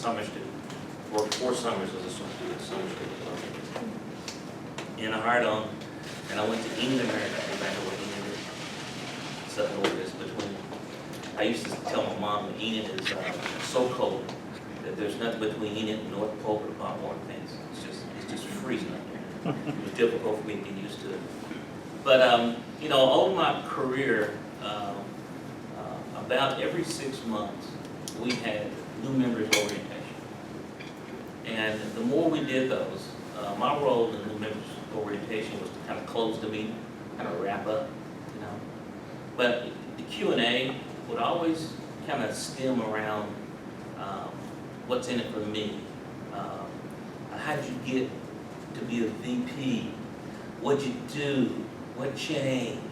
summer student. Worked 4 summers as a summer student. And I hired on, and I went to Enid America. I came back to what Enid is. Something over this between. I used to tell my mom that Enid is so cold that there's nothing between Enid and North Pole but about more things. It's just freezing up there. It was difficult for me to get used to it. But you know, over my career, about every 6 months, we had new members orientation. And the more we did those, my role in new members orientation was to kind of close the meeting, kind of wrap up, you know. But the Q&A would always kind of stem around what's in it for me. How did you get to be a VP? What'd you do? What changed?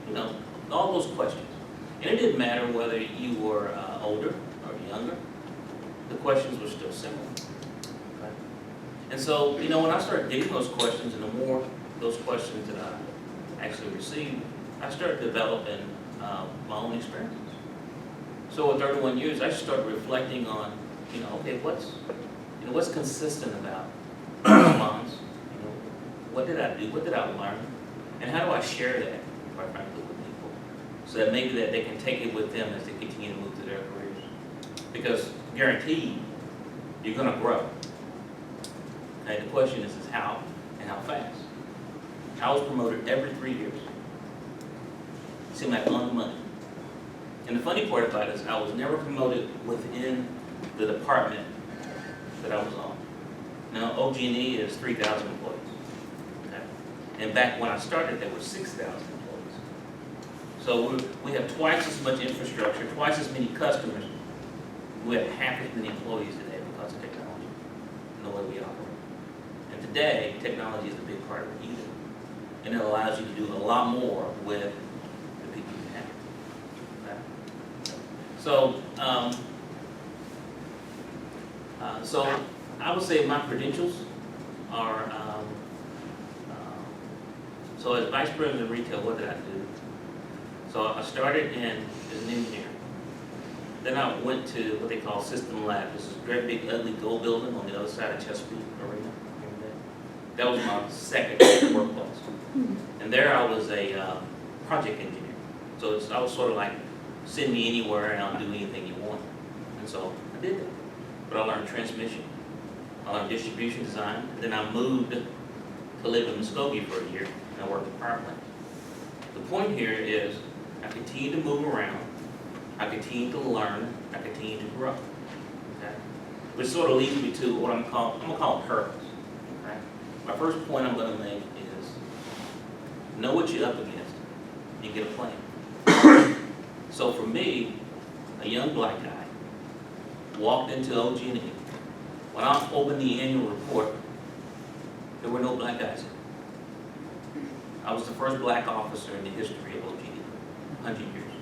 You know, all those questions. And it didn't matter whether you were older or younger. The questions were still similar. Okay? And so, you know, when I started getting those questions, and the more those questions that I actually received, I started developing my own experiences. So with 31 years, I started reflecting on, you know, okay, what's consistent about response? You know, what did I do? What did I learn? And how do I share that, quite frankly, with people, so that maybe that they can take it with them as they continue to move through their careers? Because guaranteed, you're going to grow. Okay, the question is how and how fast. I was promoted every 3 years. It seemed like on the money. And the funny part about it is I was never promoted within the department that I was on. Now, OG&E is 3,000 employees. Okay? And back when I started, there were 6,000 employees. So we have twice as much infrastructure, twice as many customers. We have half as many employees today because of technology and the way we operate. And today, technology is a big part of what you do. And it allows you to do a lot more with the people you have. Okay? So I would say my credentials are, so as Vice President of Retail, what did I do? So I started as an engineer. Then I went to what they call System Lab. This is a great big ugly gold building on the other side of Chesapeake Arena. That was my second workplace. And there I was a project engineer. So I was sort of like, send me anywhere and I'll do anything you want. And so I did that. But I learned transmission, I learned distribution design, and then I moved to live in Muskogee for a year, and I worked at power plant. The point here is I continue to move around, I continue to learn, I continue to grow. Okay? Which sort of leads me to what I'm gonna call purpose. Okay? My first point I'm gonna make is know what you're up against and get a plan. So for me, a young black guy, walked into OG&E. When I opened the annual report, there were no black guys in it. I was the first black officer in the history of OG&E, 100 years.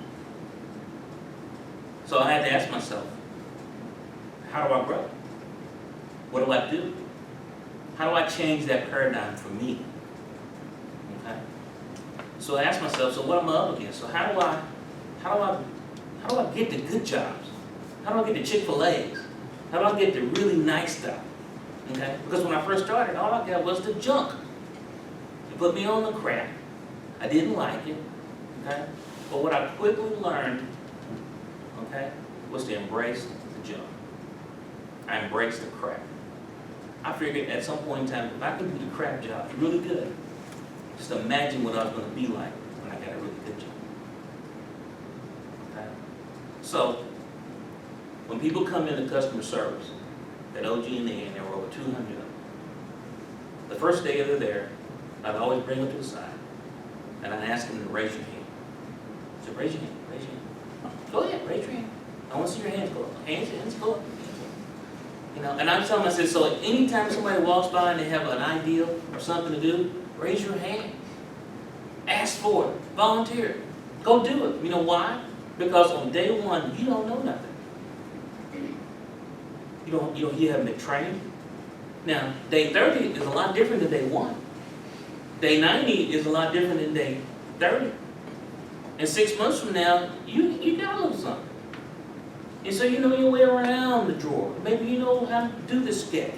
So I had to ask myself, how do I grow? What do I do? How do I change that paradigm for me? Okay? So I asked myself, so what am I up against? So how do I get the good jobs? How do I get the Chick-fil-A's? How do I get the really nice stuff? Okay? Because when I first started, all I got was the junk. It put me on the crap. I didn't like it. Okay? But what I quickly learned, okay, was to embrace the junk. I embraced the crap. I figured at some point in time, if I could do the crap jobs really good, just imagine what I was going to be like when I got a really good job. Okay? So, when people come into customer service at OG&E, and there were over 200 of them, the first day they're there, I'd always bring them to the side, and I'd ask them to raise your hand. So raise your hand, raise your hand. Go ahead, raise your hand. I want to see your hands go up. Hands go up. You know, and I tell them, I said, so anytime somebody walks by and they have an idea or something to do, raise your hand. Ask for it. Volunteer. Go do it. You know why? Because on day one, you don't know nothing. You haven't been trained. Now, day 30 is a lot different than day 1. Day 90 is a lot different than day 30. And 6 months from now, you gotta know something. And so you know your way around the drawer. Maybe you know how to do the sketch.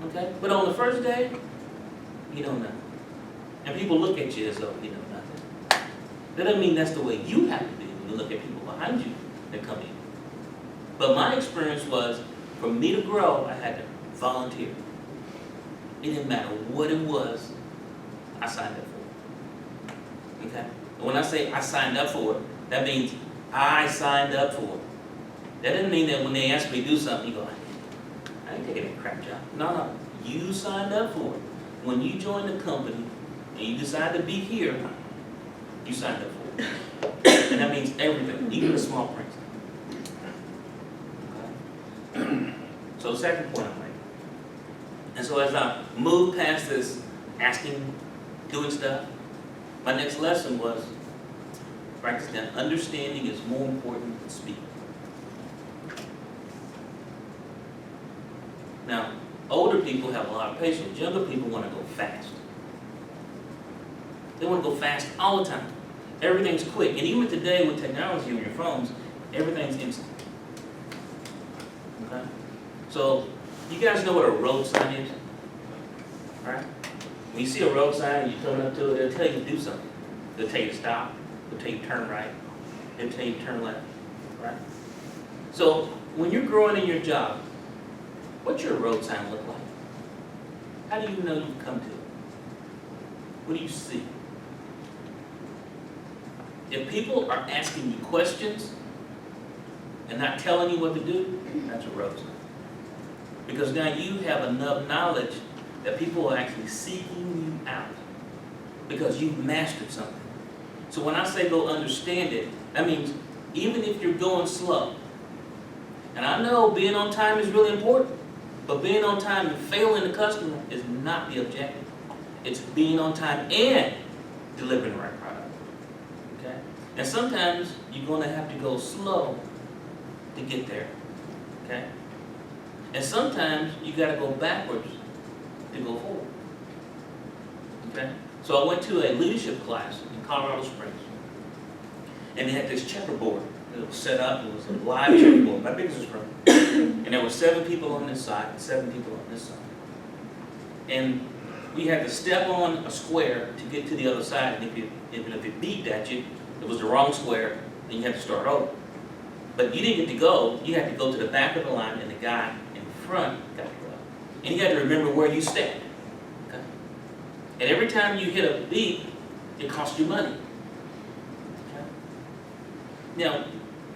Okay? But on the first day, you know nothing. And people look at you as though you know nothing. That doesn't mean that's the way you have to be when you look at people behind you that come in. But my experience was, for me to grow, I had to volunteer. It didn't matter what it was, I signed up for it. Okay? And when I say I signed up for it, that means I signed up for it. That doesn't mean that when they ask me to do something, you go, I ain't taking that crap job. No. You signed up for it. When you join the company and you decide to be here, you signed up for it. And that means everything, even the small print. Okay? So the second point I'm making. And so as I moved past this asking, doing stuff, my next lesson was practice that understanding is more important than speaking. Now, older people have a lot of patience. Younger people want to go fast. They want to go fast all the time. Everything's quick. And even today with technology on your phones, everything's instant. Okay? So, you guys know what a road sign is? Right? When you see a road sign and you're coming up to it, it'll tell you to do something. It'll tell you to stop. It'll tell you to turn right. It'll tell you to turn left. Right? So, when you're growing in your job, what's your road sign look like? How do you know you've come to it? What do you see? If people are asking you questions and not telling you what to do, that's a road sign. Because now you have enough knowledge that people are actually seeking you out because you've mastered something. So when I say go understand it, that means even if you're going slow, and I know being on time is really important, but being on time and failing the customer is not the objective. It's being on time and delivering the right product. Okay? And sometimes you're going to have to go slow to get there. Okay? And sometimes you got to go backwards to go forward. Okay? So I went to a leadership class in Colorado Springs, and they had this checkerboard. It was set up. It was a live checkerboard, my biggest room. And there were 7 people on this side and 7 people on this side. And we had to step on a square to get to the other side. And if it beeped at you, it was the wrong square, then you had to start over. But you didn't get to go. You had to go to the back of the line, and the guy in front got to go. And you had to remember where you stand. Okay? And every time you hit a beep, it cost you money. Okay? Now,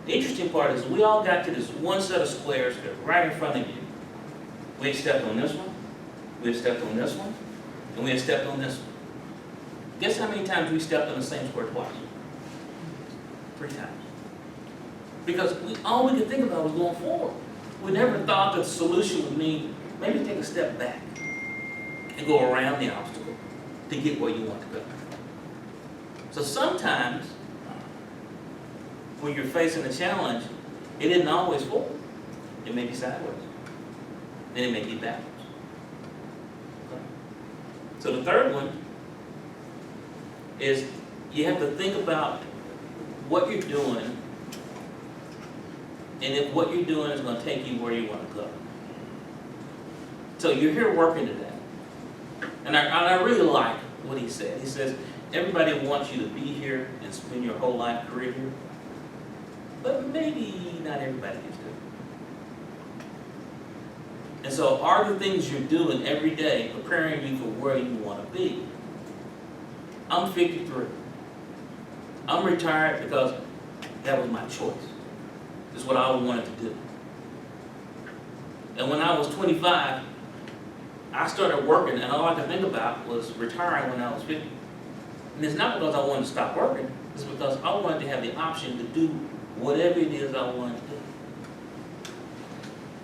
the interesting part is we all got to this one set of squares that are right in front of you. We had stepped on this one, we had stepped on this one, and we had stepped on this one. Guess how many times we stepped on the same square twice? 3 times. Because all we could think about was going forward. We never thought that the solution would mean maybe take a step back and go around the obstacle to get where you want to go. So sometimes, when you're facing a challenge, it isn't always forward. It may be sideways. Then it may be backwards. Okay? So the third one is you have to think about what you're doing and if what you're doing is going to take you where you want to go. So you're here working today. And I really like what he said. He says, everybody wants you to be here and spend your whole life career here. But maybe not everybody gets to it. And so are the things you're doing every day preparing you for where you want to be? I'm 53. I'm retired because that was my choice. It's what I wanted to do. And when I was 25, I started working, and all I could think about was retiring when I was 50. And it's not because I wanted to stop working. It's because I wanted to have the option to do whatever it is I wanted to do.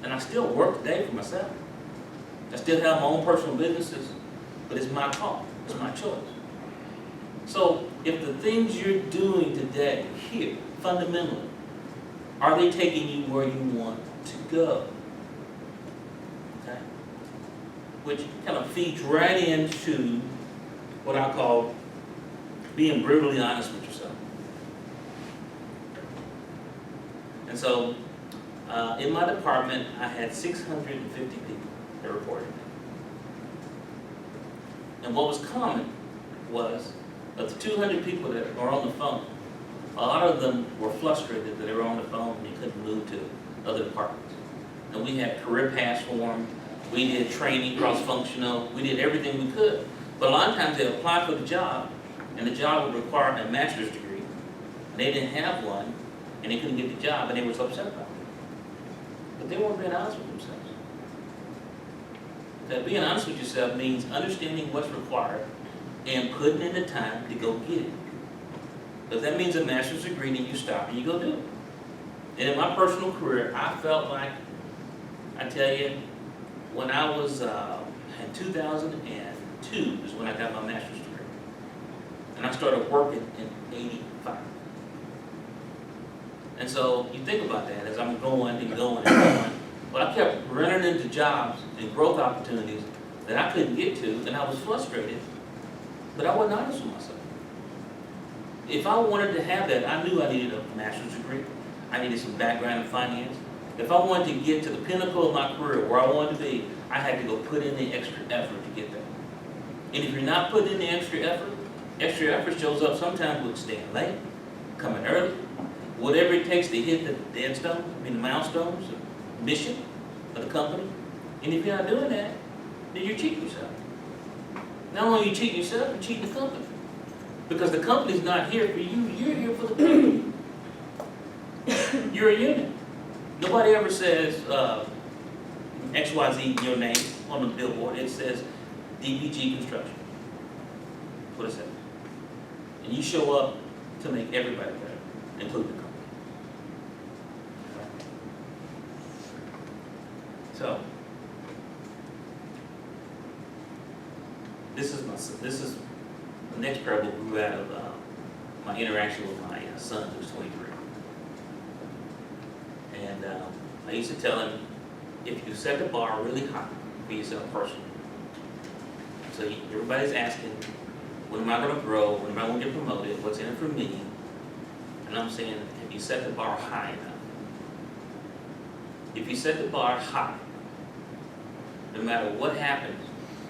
And I still work today for myself. I still have my own personal businesses, but it's my call. It's my choice. So if the things you're doing today, here, fundamentally, are they taking you where you want to go? Okay? Which kind of feeds right into what I call being brutally honest with yourself. And so, In my department, I had 650 people that reported me. And what was common was, of the 200 people that were on the phone, a lot of them were frustrated that they were on the phone and they couldn't move to other departments. And we had career paths for them, we did training, cross-functional, we did everything we could. But a lot of times they applied for the job, and the job would require a master's degree, and they didn't have one, and they couldn't get the job, and they were upset about it. But they weren't being honest with themselves. That being honest with yourself means understanding what's required and putting in the time to go get it. If that means a master's degree, then you stop and you go do it. And in my personal career, I felt like, I tell you, when I was in 2002 is when I got my master's degree. And I started working in 85. And so you think about that as I'm going and going and going. But I kept running into jobs and growth opportunities that I couldn't get to, and I was frustrated, but I wasn't honest with myself. If I wanted to have that, I knew I needed a master's degree. I needed some background in finance. If I wanted to get to the pinnacle of my career, where I wanted to be, I had to go put in the extra effort to get there. And if you're not putting in the extra effort shows up sometimes with staying late, coming early, whatever it takes to hit the the milestones, the mission of the company. And if you're not doing that, then you're cheating yourself. Not only are you cheating yourself, you're cheating the company. Because the company's not here for you, you're here for the company. You're a unit. Nobody ever says XYZ in your name on the billboard. It says DPG Construction. That's what it says. And you show up to make everybody better, including the company. So, this is the next parable grew out of my interaction with my son, who's 23. And I used to tell him, if you set the bar really high for yourself personally, so everybody's asking, when am I going to grow? When am I going to get promoted? What's in it for me? And I'm saying, if you set the bar high enough, if you set the bar high, no matter what happens,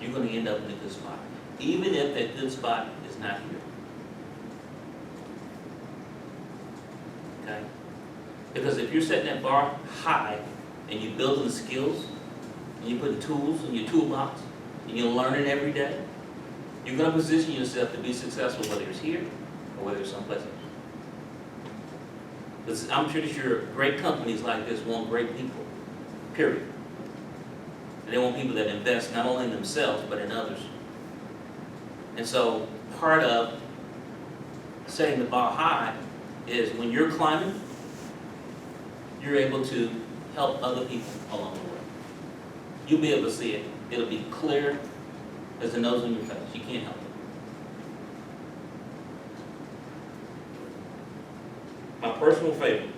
you're going to end up in a good spot, even if that good spot is not here. Okay? Because if you're setting that bar high and you're building the skills and you're putting tools in your toolbox and you're learning every day, you're going to position yourself to be successful, whether it's here or whether it's someplace else. Because I'm pretty sure great companies like this want great people, period. And they want people that invest not only in themselves, but in others. And so part of setting the bar high is when you're climbing, you're able to help other people along the way. You'll be able to see it. It'll be clear as the nose on your face. You can't help it. My personal favorite,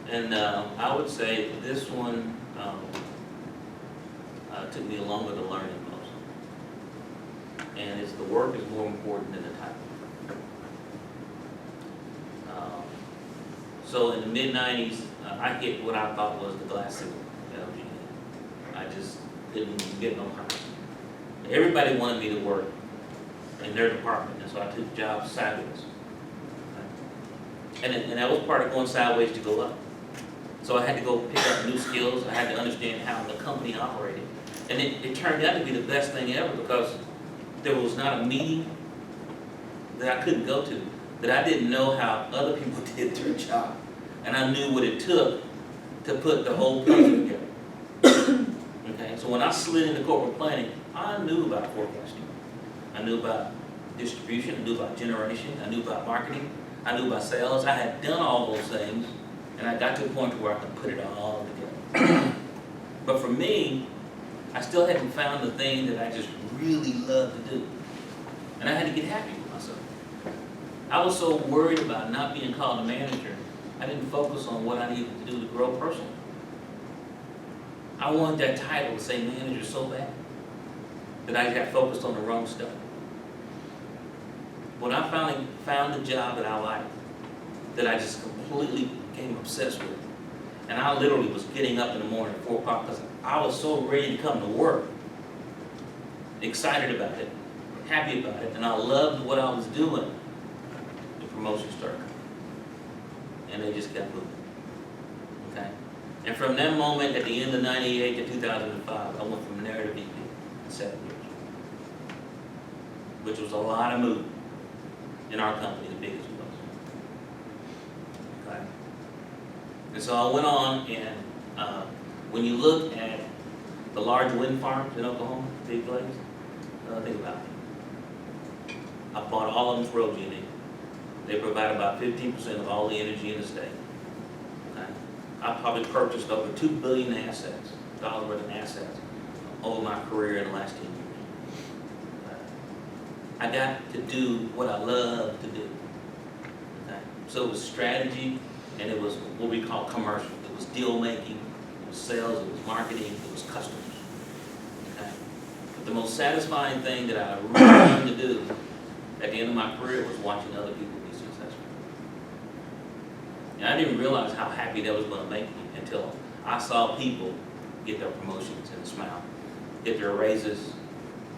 and I would say this one took me longer to learn than most. And it's the work is more important than the title. So in the mid-90s, I hit what I thought was the glass ceiling at LG. I just didn't get no higher. Everybody wanted me to work in their department, and so I took jobs sideways. And that was part of going sideways to go up. So I had to go pick up new skills. I had to understand how the company operated. And it turned out to be the best thing ever, because there was not a meeting that I couldn't go to that I didn't know how other people did their job. And I knew what it took to put the whole puzzle together. Okay, so when I slid into corporate planning, I knew about forecasting. I knew about distribution, I knew about generation, I knew about marketing, I knew about sales. I had done all those things, and I got to a point where I could put it all together. But for me, I still hadn't found the thing that I just really love to do. And I had to get happy with myself. I was so worried about not being called a manager, I didn't focus on what I needed to do to grow personally. I wanted that title to say manager so bad that I got focused on the wrong stuff. When I finally found the job that I liked, that I just completely became obsessed with, And I literally was getting up in the morning at 4 o'clock because I was so ready to come to work, excited about it, happy about it, and I loved what I was doing. The promotion started. And they just kept moving. Okay? And from that moment, at the end of 98 to 2005, I went from there to VP in 7 years. Which was a lot of movement in our company, the biggest it was. Okay? And so I went on, and when you look at the large wind farms in Oklahoma, big places, think about it. I bought all of them for OG&E. They provide about 15% of all the energy in the state. Okay? I probably purchased over $2 billion dollars worth of assets over my career in the last 10 years. I got to do what I love to do. Okay? So it was strategy, and it was what we call commercial. It was deal making, it was sales, it was marketing, it was customers. Okay? But the most satisfying thing that I really learned to do at the end of my career was watching other people be successful. And I didn't realize how happy that was going to make me until I saw people get their promotions and smile, get their raises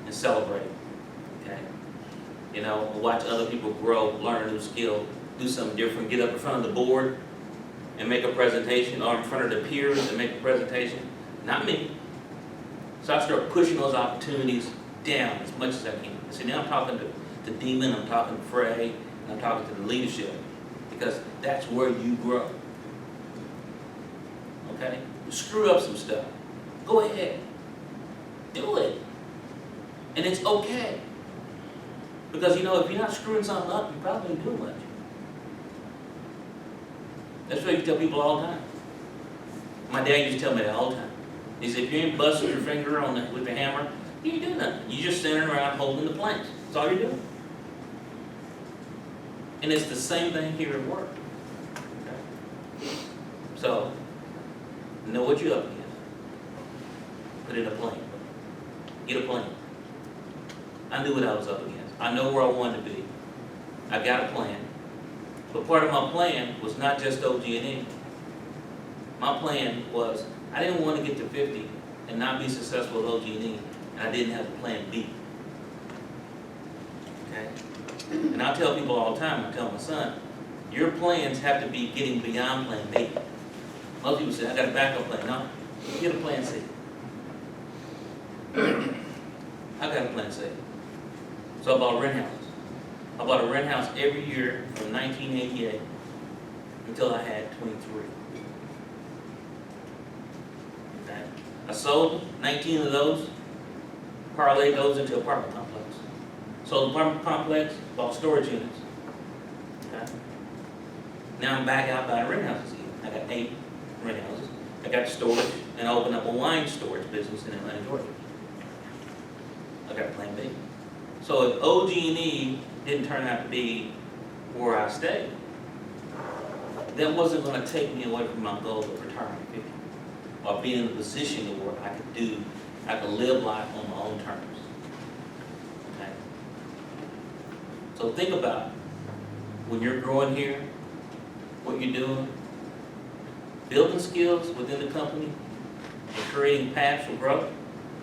and celebrate. Okay? You know, watch other people grow, learn a new skill, do something different, get up in front of the board and make a presentation, or in front of the peers and make a presentation. Not me. So I start pushing those opportunities down as much as I can. See, now I'm talking to Demon, I'm talking to Frey, and I'm talking to the leadership, because that's where you grow. Okay? Screw up some stuff. Go ahead. Do it. And it's okay. Because, you know, if you're not screwing something up, you probably ain't doing much. That's what you tell people all the time. My dad used to tell me that all the time. He said, if you ain't busting your finger on with the hammer, you ain't doing nothing. You're just standing around holding the planks. That's all you're doing. And it's the same thing here at work. Okay? So, know what you're up against. Put in a plan. Get a plan. I knew what I was up against. I know where I wanted to be. I got a plan. But part of my plan was not just OG&E. My plan was, I didn't want to get to 50 and not be successful at OG&E, and I didn't have a plan B. Okay? And I tell people all the time, I tell my son, your plans have to be getting beyond plan B. Most people say, I got a backup plan. No, get a plan C. I got a plan C. So I bought rent houses. I bought a rent house every year from 1988 until I had 23. Okay. I sold 19 of those, parlayed those into apartment complex. Sold apartment complex, bought storage units. Okay. Now I'm back out buying rent houses again. I got 8 rent houses. I got storage, and I opened up a wine storage business in Atlanta, Georgia. I got a plan B. So if OG&E didn't turn out to be where I stayed, that wasn't going to take me away from my goal of retirement at 50, or being in a position where I could live life on my own terms. Okay? So think about when you're growing here, what you're doing, building skills within the company, and creating paths for growth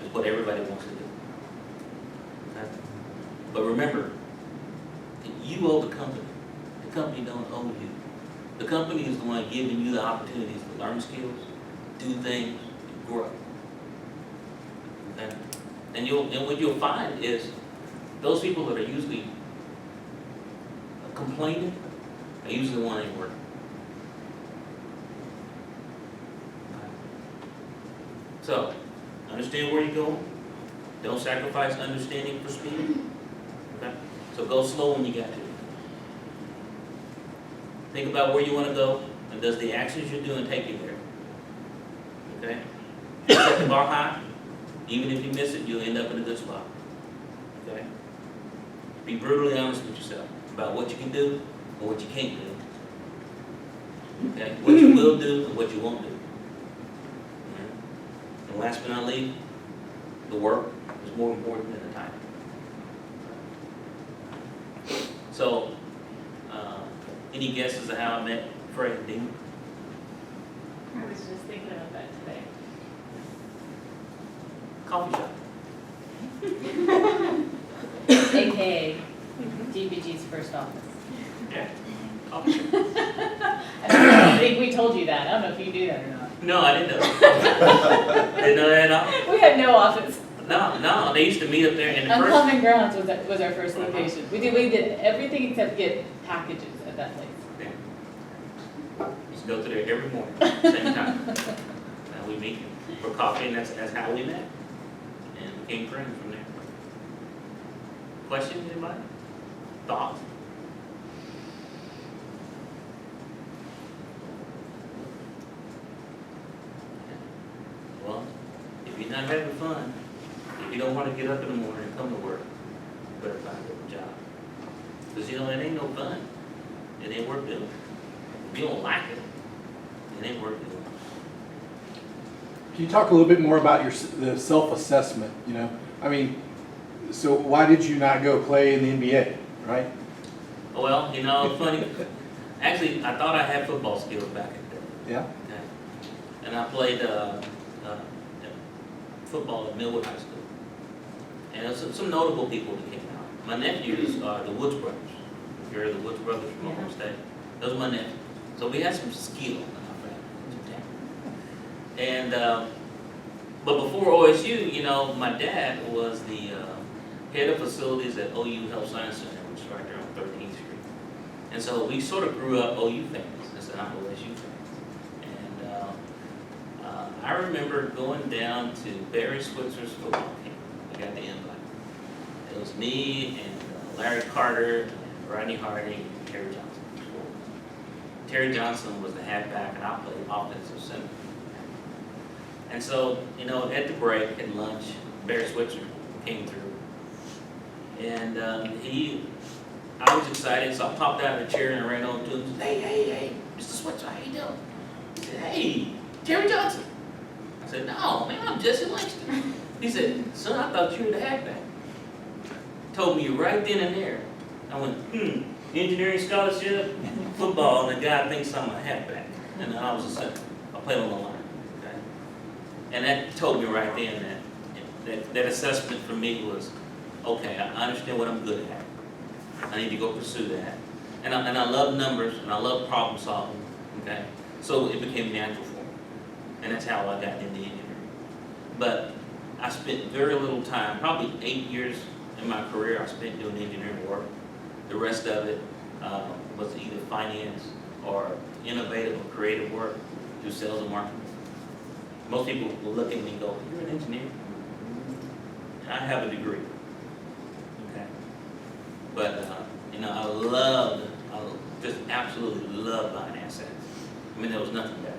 is what everybody wants to do. Okay? But remember, you owe the company. The company don't owe you. The company is the one giving you the opportunities to learn skills, do things, and grow. Okay? And what you'll find is those people that are usually complaining are usually the one that ain't working. Okay? So, understand where you're going. Don't sacrifice understanding for speed. Okay? So go slow when you got to. Think about where you want to go, and does the actions you're doing take you there? Okay? Set the bar high. Even if you miss it, you'll end up in a good spot. Okay? Be brutally honest with yourself about what you can do and what you can't do. Okay? What you will do and what you won't do. Okay? And last but not least, the work is more important than the time. So, any guesses of how I met Fred and Dean? I was just thinking about that today. Coffee shop. AKA DBG's first office. Yeah. Coffee shop. I think we told you that. I don't know if you knew that or not. No, I didn't know. Didn't know that at all. We had no office. No, they used to meet up there in the first. Uncommon Grounds was our first location. We did everything except get packages at that place. Just go to there every morning, same time. And we meet for coffee, and that's how we met. And became friends from there. Questions, anybody? Thoughts? Well, if you're not having fun, if you don't want to get up in the morning and come to work, you better find a different job. Because, it ain't no fun. It ain't worth doing. If you don't like it, it ain't worth doing. Can you talk a little bit more about the self-assessment, I mean, so why did you not go play in the NBA, right? Well, funny. Actually, I thought I had football skills back in the day. Yeah? Okay. And I played football at Millwood High School. And there's some notable people that came out. My nephews are the Woods brothers. You heard of the Woods brothers from Oklahoma State? Those are my nephews. So we had some skill in our family. And, but before OSU, my dad was the head of facilities at OU Health Science Center, which is right there on 13th Street. And so we sort of grew up OU fans instead of OSU fans. And I remember going down to Barry Switzer's football camp. I got the invite. It was me and Larry Carter and Rodney Harding and Terry Johnson. Terry Johnson was the halfback, and I played offensive center. And so, at the break, at lunch, Barry Switzer came through. And I was excited, so I popped out of the chair and ran over to him and said, hey, Mr. Switzer, how you doing? He said, hey, Terry Johnson. I said, no, man, I'm Jesse Langston. He said, son, I thought you were the halfback. Told me right then and there. I went, engineering scholarship, football, and the guy thinks I'm a halfback. And I was a center. I played on the line. Okay? And that told me right then that assessment for me was, okay, I understand what I'm good at. I need to go pursue that. And I love numbers, and I love problem solving. Okay? So it became natural for me. And that's how I got into engineering. But I spent very little time, probably 8 years in my career I spent doing engineering work. The rest of it was either finance or innovative or creative work through sales and marketing. Most people will look at me and go, you're an engineer? I have a degree. Okay. But, I just absolutely loved buying assets. I mean, there was nothing better.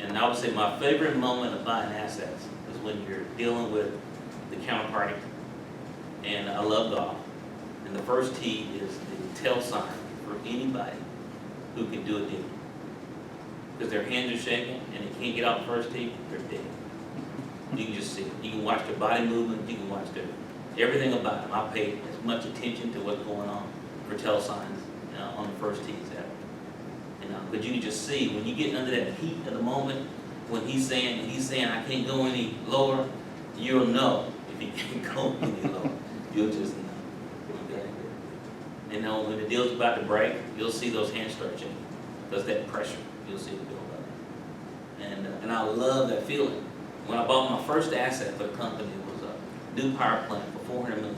And I would say my favorite moment of buying assets is when you're dealing with the counterparty. And I love golf. And the first tee is the tell sign for anybody who can do a deal. Because their hands are shaking and they can't get out the first tee, they're dead. You can just see it. You can watch their body movement, you can watch everything about them. I pay as much attention to what's going on for tell signs on the first tees ever. But you can just see when you get under that heat of the moment, when he's saying I can't go any lower, you'll know if he can't go any lower. You'll just know. Okay? And when the deal's about to break, you'll see those hands start shaking. Because that pressure, you'll see it build up. And I love that feeling. When I bought my first asset for the company, it was a new power plant for $400 million.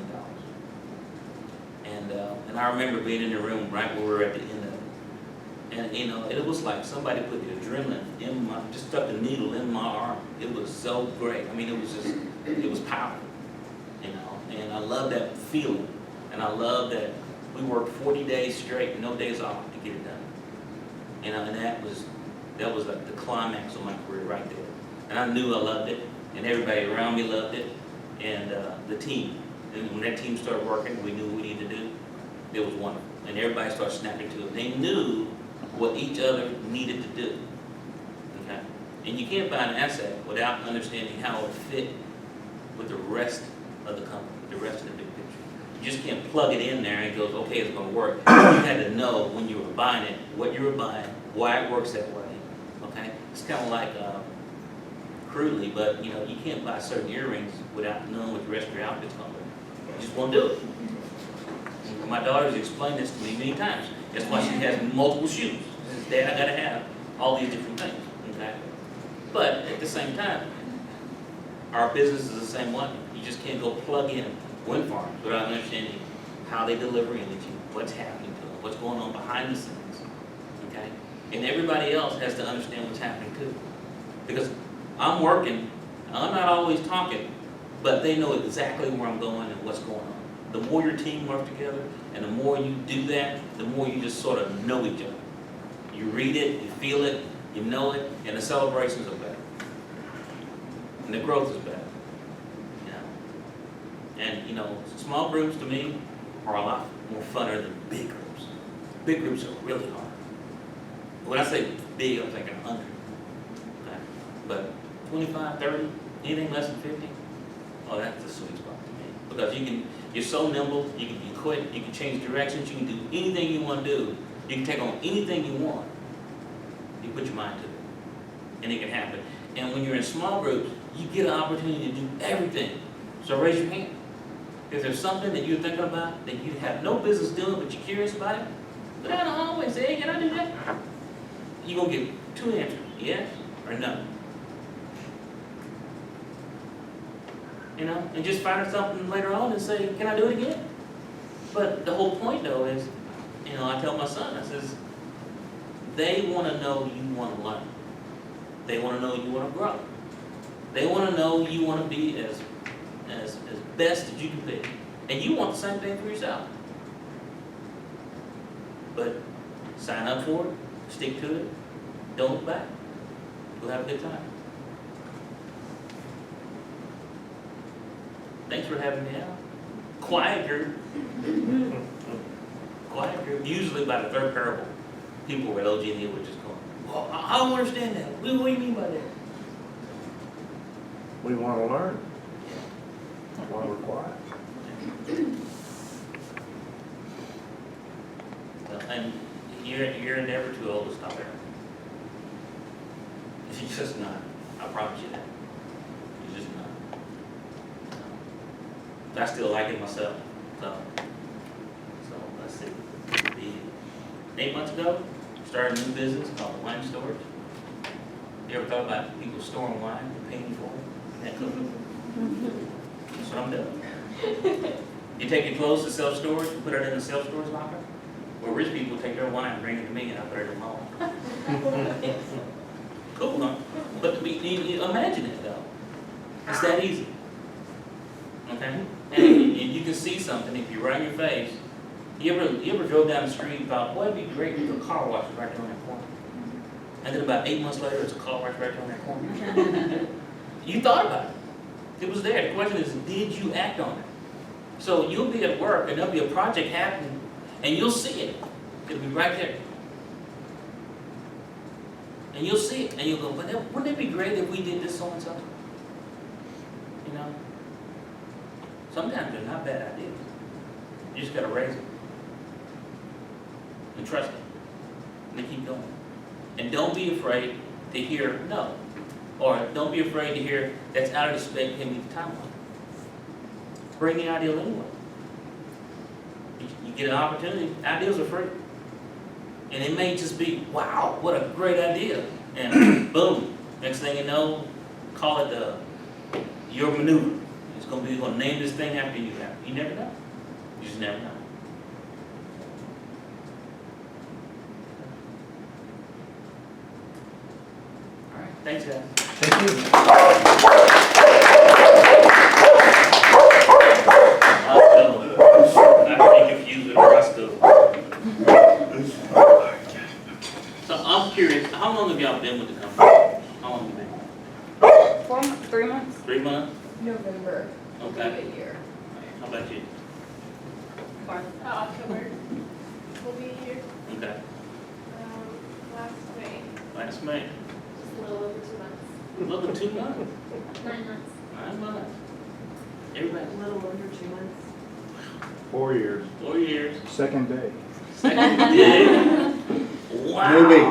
And I remember being in the room right where we were at the end of it. And it was like somebody put the adrenaline in just stuck the needle in my arm. It was so great. I mean, it was powerful. And I love that feeling. And I love that we worked 40 days straight, no days off to get it done. And that was like the climax of my career right there. And I knew I loved it, and everybody around me loved it, and the team. And when that team started working, we knew what we needed to do. It was wonderful. And everybody started snapping to it. They knew what each other needed to do. Okay? And you can't buy an asset without understanding how it fit with the rest of the company, the rest of the big picture. You just can't plug it in there and it goes, okay, it's going to work. You had to know when you were buying it, what you were buying, why it works that way. Okay? it's kind of like, crudely, but, you know, you can't buy certain earrings without knowing what the rest of your outfit's gonna be. You just won't do it. And my daughter's explained this to me many times. That's why she has multiple shoes. She says, Dad, I gotta have all these different things, okay? But at the same time, our business is the same way. You just can't go plug in wind farms without understanding how they deliver energy, what's happening to them, what's going on behind the scenes, okay? And everybody else has to understand what's happening too. Because I'm working, I'm not always talking, but they know exactly where I'm going and what's going on. The more your team works together and the more you do that, the more you just sort of know each other. You read it, you feel it, you know it, and the celebrations are better. And the growth is better. Yeah. And, you know, small groups to me are a lot more funner than big groups. Big groups are really hard. When I say big, I'm thinking 100. Okay? But 25, 30, anything less than 50, oh, that's the sweet spot to me. Because you're so nimble, you can be quick, you can change directions, you can do anything you want to do. You can take on anything you want. You put your mind to it, and it can happen. And when you're in small groups, you get an opportunity to do everything. So raise your hand. If there's something that you're thinking about that you have no business doing, but you're curious about it, go down the hallway and say, hey, can I do that? You're going to get 2 answers, yes or no. You know, and just find something later on and say, can I do it again? But the whole point, though, is, you know, I tell my son, I says, they want to know you want to learn. They want to know you want to grow. They want to know you want to be as best as you can be. And you want the same thing for yourself. But sign up for it, stick to it, don't look back. We'll have a good time. Thanks for having me out. Quiet group. Quiet group. Usually by the third parable, people with OG and were just going, well, I don't understand that. What do you mean by that? We want to learn. That's why we're quiet. And you're never too old to stop there. You're just not. I promise you that. You're just not. I still like it myself. So let's see. 8 months ago, started a new business called wine storage. You ever thought about people storing wine and paying for it? Isn't that cool? That's what I'm doing. You take your clothes to self-storage and put it in a self-storage locker? Well, rich people take their wine and bring it to me and I put it in my home. Cool, huh? But you imagine it, though. It's that easy. Okay? And you can see something if you run your face. You ever drove down the street and thought, boy, it'd be great if a car wash was right there on that corner. And then about 8 months later, it's a car wash right there on that corner. You thought about it. It was there. The question is, did you act on it? So you'll be at work and there'll be a project happening and you'll see it. It'll be right there. And you'll see it and you'll go, but wouldn't it be great if we did this so and so? You know? Sometimes they're not bad ideas. You just gotta raise them. And trust them. And keep going. And don't be afraid to hear no. Or don't be afraid to hear that's out of the spec, give me the timeline. Bring the ideal anyway. You get an opportunity, ideas are free. And it may just be, wow, what a great idea. And boom, next thing you know, call it your maneuver. It's going to be, going to name this thing after you have. You never know. You just never know. All right, thanks, guys. Thank you. I'm confused with Roscoe. So I'm curious, how long have y'all been with the company? How long have you been? 4 months, 3 months? 3 months? November. Okay. A year. How about you? October. We'll be here Okay. last May. Last May. Just a little over 2 months. A little 2 months. 9 months. 9 months. Everybody. A little under 2 months. 4 years. 4 years. Second day. Second day. Wow. Maybe.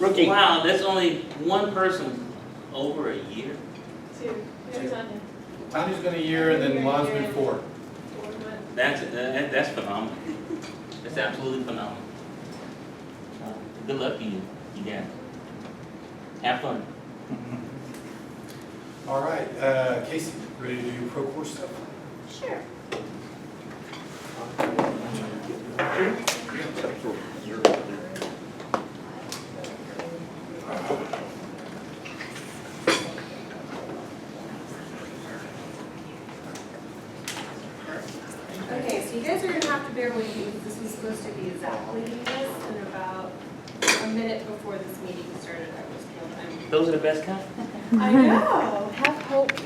Rookie. Wow, that's only one person over a year? Two. There's Tanya. Tanya's been a year and then Lon's been 4. 4 months. That's phenomenal. That's absolutely phenomenal. Good luck to you, you guys. Have fun. All right, Casey, ready to do your pro course stuff? Sure. Okay, so you guys are gonna have to bear with me, because this was supposed to be exactly this, and about a minute before this meeting started, I was killed. Those are the best kind? I know, have hope,